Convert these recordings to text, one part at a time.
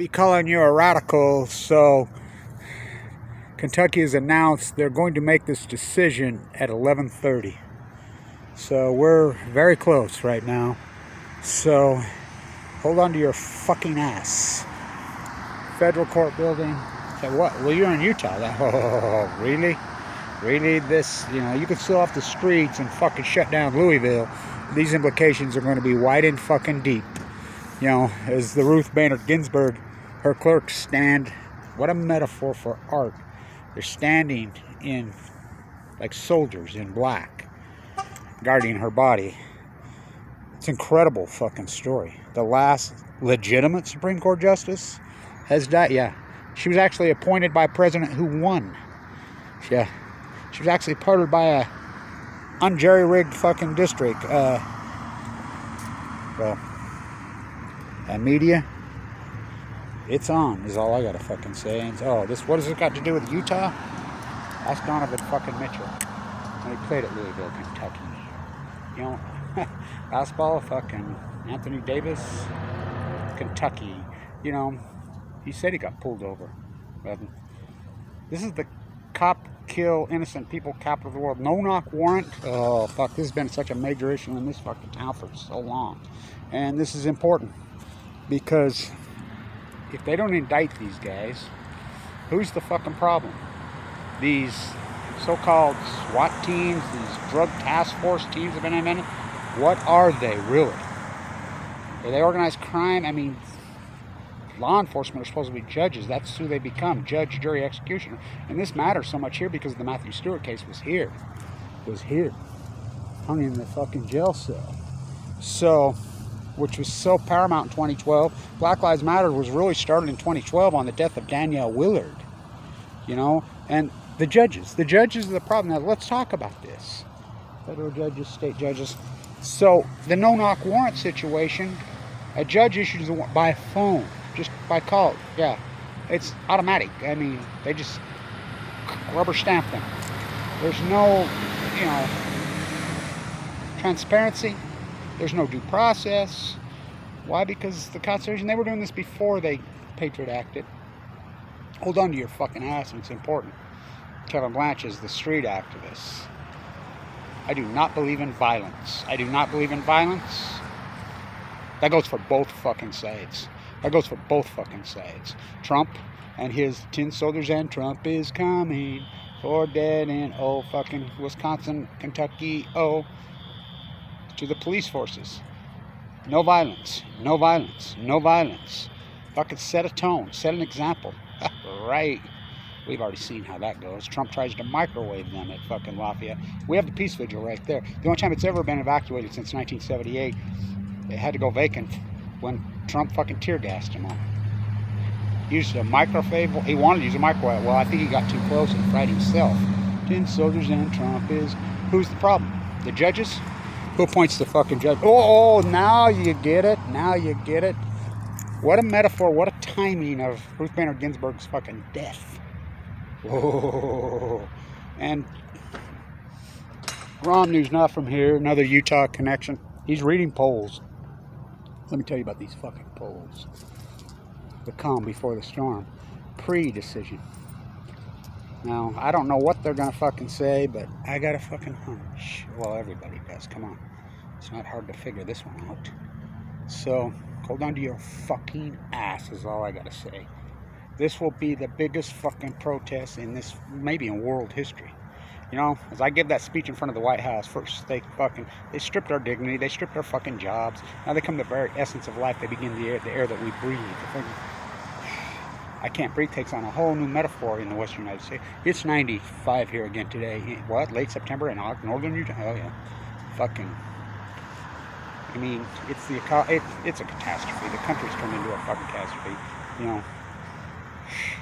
be calling you a radical. So Kentucky has announced they're going to make this decision at 11:30. So we're very close right now. So hold on to your fucking ass. Federal court building. Say what? Well, you're in Utah. Oh, really? Really? This, you could seal off the streets and fucking shut down Louisville. These implications are going to be wide and fucking deep. As the Ruth Bader Ginsburg, her clerks stand. What a metaphor for art. They're standing in like soldiers in black, guarding her body. It's an incredible fucking story. The last legitimate Supreme Court justice has died. Yeah. She was actually appointed by a president who won. Yeah. She was actually parted by a unjury-rigged fucking district. And media, it's on, is all I gotta fucking say. And, what does it got to do with Utah? Ask Donovan fucking Mitchell. When he played at Louisville, Kentucky. Basketball, fucking Anthony Davis, Kentucky. He said he got pulled over. But this is the cop kill innocent people capital of the world. No-knock warrant. Oh, fuck. This has been such a major issue in this fucking town for so long. And this is important. Because if they don't indict these guys, who's the fucking problem? These so-called SWAT teams, these drug task force teams have been invented. What are they really? Are they organized crime? I mean, law enforcement are supposed to be judges. That's who they become, judge, jury, executioner. And this matters so much here because the Matthew Stewart case was here. Hung in the fucking jail cell. So, which was so paramount in 2012. Black Lives Matter was really started in 2012 on the death of Danielle Willard. And the judges are the problem. Now, let's talk about this. Federal judges, state judges. So, the no-knock warrant situation, a judge issues a warrant by phone. Just by call. Yeah. It's automatic. I mean, they just rubber stamp them. There's no, transparency. There's no due process. Why? Because the Constitution, they were doing this before they Patriot Acted. Hold on to your fucking ass, and it's important. Kevin Blanche is the street activist. I do not believe in violence. That goes for both fucking sides. Trump and his tin soldiers, and Trump is coming for dead in fucking Wisconsin, Kentucky, to the police forces. No violence. Fucking set a tone, set an example. Right. We've already seen how that goes. Trump tries to microwave them at fucking Lafayette. We have the peace vigil right there. The only time it's ever been evacuated since 1978. They had to go vacant when Trump fucking tear gassed them all. Used a microwave. He wanted to use a microwave. Well, I think he got too close and fried himself. Tin soldiers and Trump is. Who's the problem? The judges? Who appoints the fucking judge? Oh, now you get it. What a metaphor. What a timing of Ruth Bader Ginsburg's fucking death. Whoa. And Ron News Not From Here, another Utah connection. He's reading polls. Let me tell you about these fucking polls. The calm before the storm. Pre-decision. Now, I don't know what they're going to fucking say, but I got a fucking hunch. Well, everybody does. Come on. It's not hard to figure this one out. So, hold on to your fucking ass is all I got to say. This will be the biggest fucking protest in this, maybe in world history. As I give that speech in front of the White House, first they stripped our dignity, they stripped our fucking jobs. Now they come to the very essence of life. They begin the air that we breathe. I can't breathe takes on a whole new metaphor in the Western United States. It's 95 here again today. What? Late September in northern Utah? Oh yeah. Fucking. I mean, it's a catastrophe. The country's turned into a fucking catastrophe.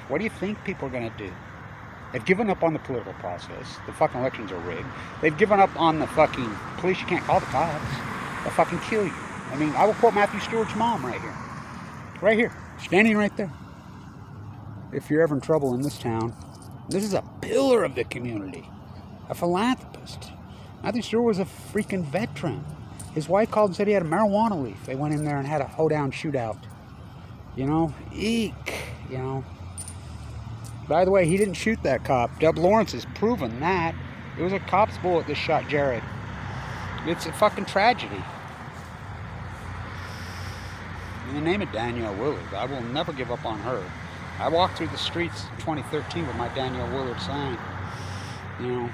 What do you think people are going to do? They've given up on the political process. The fucking elections are rigged. They've given up on the fucking police. You can't call the cops. They'll fucking kill you. I mean, I will quote Matthew Stewart's mom right here. Right here. Standing right there. If you're ever in trouble in this town, this is a pillar of the community. A philanthropist. Matthew Stewart was a freaking veteran. His wife called and said he had a marijuana leaf. They went in there and had a hoedown shootout. You know, eek, you know. By the way, he didn't shoot that cop. Deb Lawrence has proven that. It was a cop's bullet that shot Jared. It's a fucking tragedy. In the name of Danielle Willard, I will never give up on her. I walked through the streets in 2013 with my Danielle Willard sign. You know,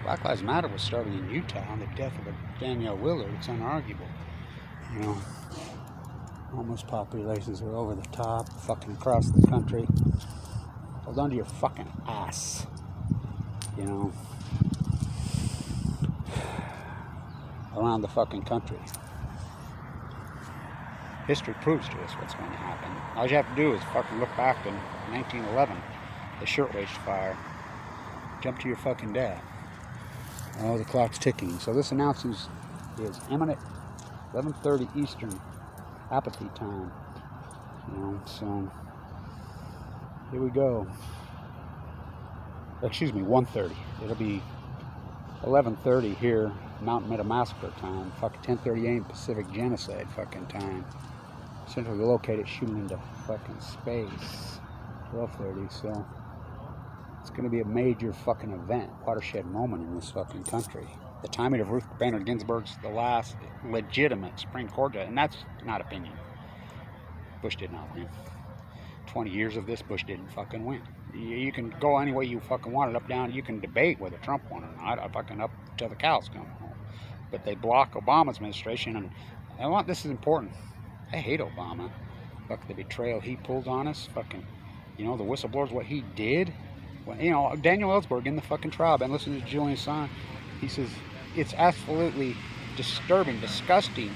Black Lives Matter was started in Utah, and the death of Danielle Willard, it's unarguable. You know, homeless populations are over the top, fucking across the country. Hold on to your fucking ass. You know, around the fucking country. History proves to us what's going to happen. All you have to do is fucking look back in 1911, the shirtwaist fire. Jump to your fucking death. Oh, the clock's ticking. So this announcement is imminent, 11:30 Eastern, apathy time. You know, so here we go. Excuse me, 1:30. It'll be 11:30 here, Mountain Meadow Massacre time. Fucking 10:30 a.m. Pacific Genocide fucking time. Centrally located, shooting into fucking space. 12:30. So it's going to be a major fucking event, watershed moment in this fucking country. The timing of Ruth Bader Ginsburg's the last legitimate Supreme Court judge, and that's not opinion. Bush did not win. 20 years of this, Bush didn't fucking win. You can go any way you fucking want it, up, down. You can debate whether Trump won or not, fucking up till the cows come home. But they block Obama's administration, and this is important. I hate Obama. Fuck the betrayal he pulled on us. Fucking, you know, the whistleblowers, what he did. When, you know, Daniel Ellsberg in the fucking trial, and listen to Julian Assange. He says it's absolutely disturbing, disgusting.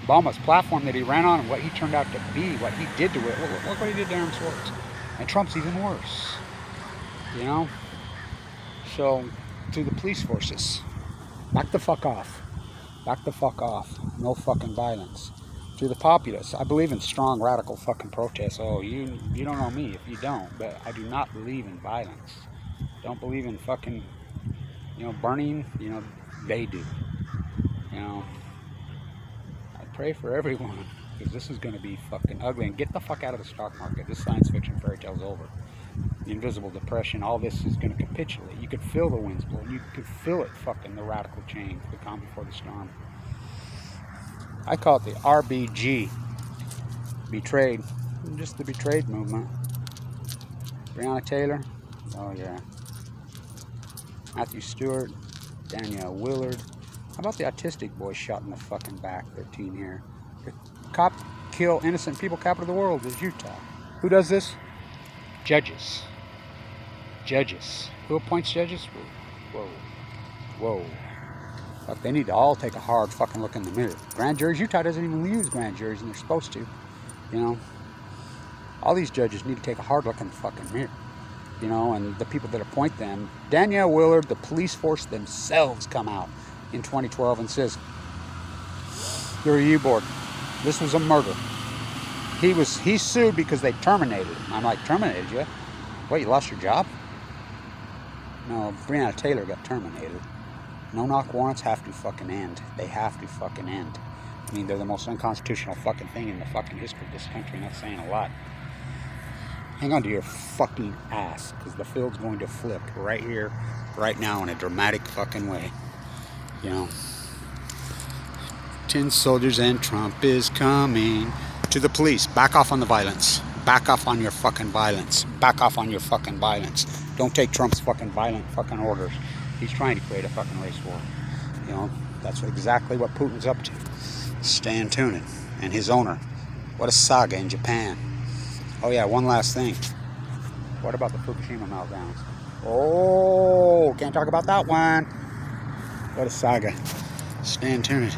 Obama's platform that he ran on and what he turned out to be, what he did to it. Look what he did to Aaron Swartz. And Trump's even worse. You know? So, to the police forces, back the fuck off. Back the fuck off. No fucking violence. To the populace, I believe in strong, radical fucking protests. Oh, you don't know me if you don't, but I do not believe in violence. Don't believe in fucking, you know, burning. You know, they do. You know, I pray for everyone, because this is going to be fucking ugly. And get the fuck out of the stock market. This science fiction fairy tale's over. The invisible depression, all this is going to capitulate. You could feel the winds blowing. You could feel it fucking, the radical change, the calm before the storm. I call it the RBG, betrayed, just the betrayed movement. Breonna Taylor, oh yeah. Matthew Stewart, Danielle Willard. How about the autistic boy shot in the fucking back, 13 here? The cop kill innocent people, capital of the world is Utah. Who does this? Judges. Judges. Who appoints judges? Whoa. Whoa. Look, they need to all take a hard fucking look in the mirror. Grand juries, Utah doesn't even use grand juries, and they're supposed to. You know, all these judges need to take a hard look in the fucking mirror. You know, and the people that appoint them. Danielle Willard, the police force themselves come out in 2012 and says, "You're a U-board. This was a murder." He sued because they terminated him. I'm like, terminated you? What, you lost your job? No, Breonna Taylor got terminated. No-knock warrants have to fucking end. They have to fucking end. I mean, they're the most unconstitutional fucking thing in the fucking history of this country, and that's saying a lot. Hang on to your fucking ass, because the field's going to flip right here, right now, in a dramatic fucking way. You know. 10 soldiers and Trump is coming. To the police, back off on the violence. Back off on your fucking violence. Back off on your fucking violence. Don't take Trump's fucking violent fucking orders. He's trying to create a fucking race war. You know, that's exactly what Putin's up to. Stan Tunin and his owner. What a saga in Japan. Oh yeah, one last thing. What about the Fukushima meltdowns? Oh, can't talk about that one. What a saga. Stan Tunin.